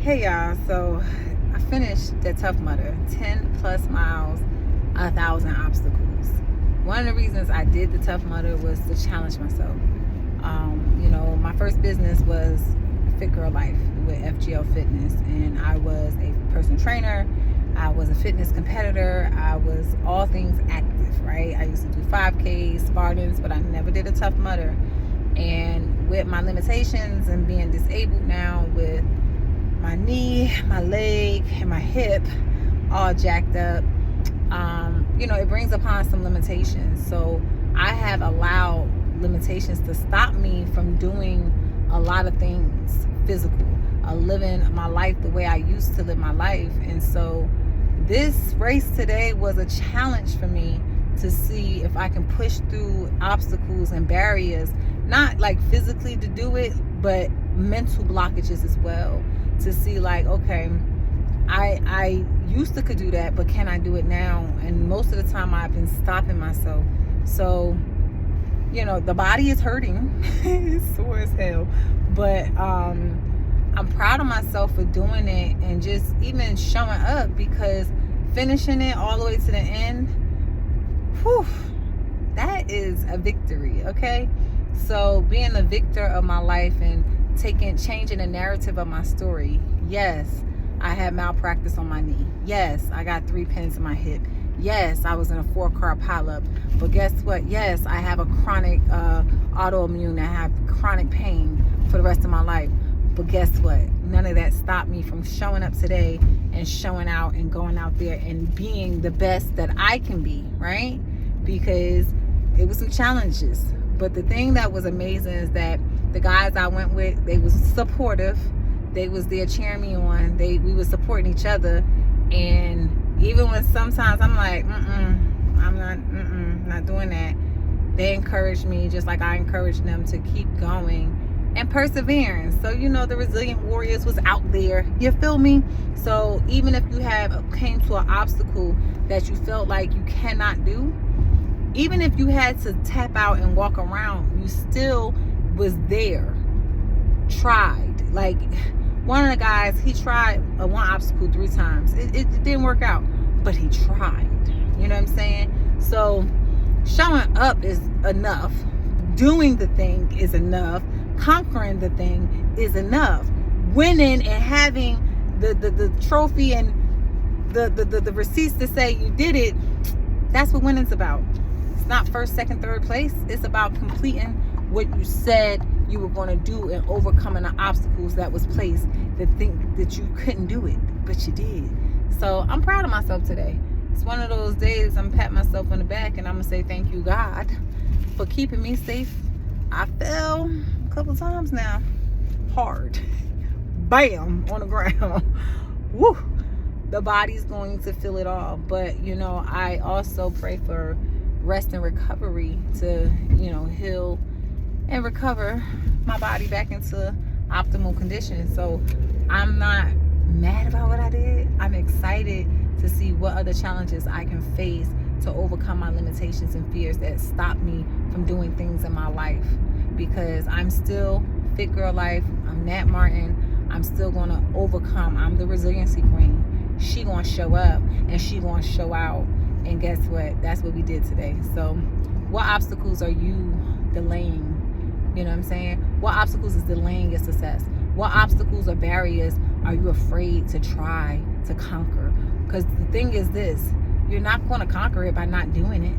Hey y'all, so I finished the Tough Mudder, 10 plus miles, 1,000 obstacles. One of the reasons I did the Tough Mudder was to challenge myself. My first business was Fit Girl Life with FGL Fitness, and I was a personal trainer. I was a fitness competitor. I was all things active, right? I used to do 5Ks, Spartans, but I never did a Tough Mudder. And with my limitations and being disabled now with my knee, my leg, and my hip all jacked up, it brings upon some limitations. So I have allowed limitations to stop me from doing a lot of things physical, living my life the way I used to live my life. And so this race today was a challenge for me to see if I can push through obstacles and barriers, not like physically to do it, but mental blockages as well, to see like, okay, I used to could do that, but can I do it now? And most of the time I've been stopping myself. So, the body is hurting. It's sore as hell. But I'm proud of myself for doing it and just even showing up, because finishing it all the way to the end, whew, that is a victory, okay? So being the victor of my life and changing the narrative of my story. Yes, I had malpractice on my knee. Yes, I got 3 pins in my hip. Yes, I was in a 4-car pileup. But guess what? Yes, I have a chronic autoimmune. I have chronic pain for the rest of my life. But guess what? None of that stopped me from showing up today and showing out and going out there and being the best that I can be, right? Because it was some challenges. But the thing that was amazing is that the guys I went with, they was supportive. They was there cheering me on. We was supporting each other. And even when sometimes I'm like, I'm not doing that, they encouraged me just like I encouraged them to keep going and persevering. So, the Resilient Warriors was out there. You feel me? So even if you came to an obstacle that you felt like you cannot do, even if you had to tap out and walk around, you still was there, tried. Like one of the guys, he tried one obstacle 3 times. It didn't work out, but he tried. You know what I'm saying? So showing up is enough. Doing the thing is enough. Conquering the thing is enough. Winning and having the trophy and the receipts to say you did it, that's what winning's about. It's not first, second, third place. It's about completing what you said you were going to do and overcoming the obstacles that was placed that think that you couldn't do it, but you did. So I'm proud of myself today. It's one of those days I'm patting myself on the back and I'm going to say thank you, God, for keeping me safe. I fell a couple times now. Hard. Bam! On the ground. Woo! The body's going to feel it all. But, I also pray for rest and recovery to, heal and recover my body back into optimal condition. So I'm not mad about what I did. I'm excited to see what other challenges I can face to overcome my limitations and fears that stop me from doing things in my life. Because I'm still Fit Girl Life. I'm Nat Martin. I'm still going to overcome. I'm the resiliency queen. She going to show up and she going to show out. And guess what? That's what we did today. So what obstacles are you delaying? You know what I'm saying? What obstacles is delaying your success? What obstacles or barriers are you afraid to try to conquer? Because the thing is this, you're not going to conquer it by not doing it.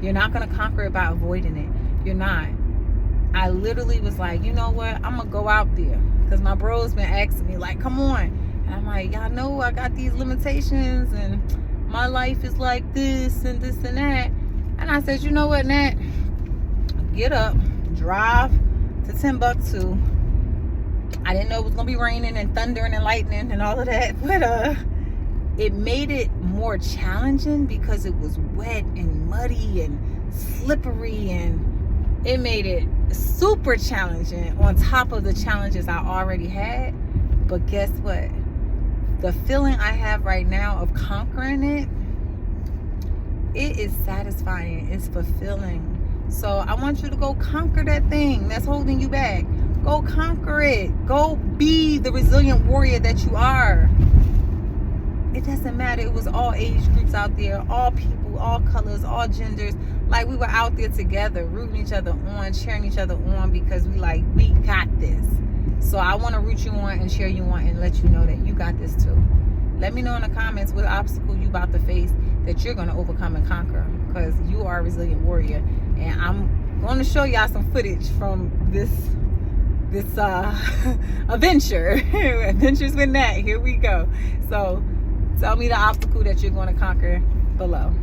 You're not going to conquer it by avoiding it. You're not. I literally was like, you know what? I'm going to go out there. Because my bro's been asking me like, come on. And I'm like, y'all know I got these limitations and my life is like this and this and that. And I said, you know what, Nat? Get up, drive to Timbuktu. I didn't know it was going to be raining and thundering and lightning and all of that. But it made it more challenging because it was wet and muddy and slippery, and it made it super challenging on top of the challenges I already had. But guess what? The feeling I have right now of conquering it is satisfying. It's fulfilling. So I want you to go conquer that thing that's holding you back. Go conquer it. Go be the resilient warrior that you are. It doesn't matter. It was all age groups out there, all people, all colors, all genders. Like, we were out there together, rooting each other on, cheering each other on, because we got this. So I want to root you on and cheer you on and let you know that you got this too. Let me know in the comments what obstacle you about to face that you're going to overcome and conquer, because you are a resilient warrior. And I'm going to show y'all some footage from this adventure. Adventures with Nat. Here we go. So tell me the obstacle that you're going to conquer below.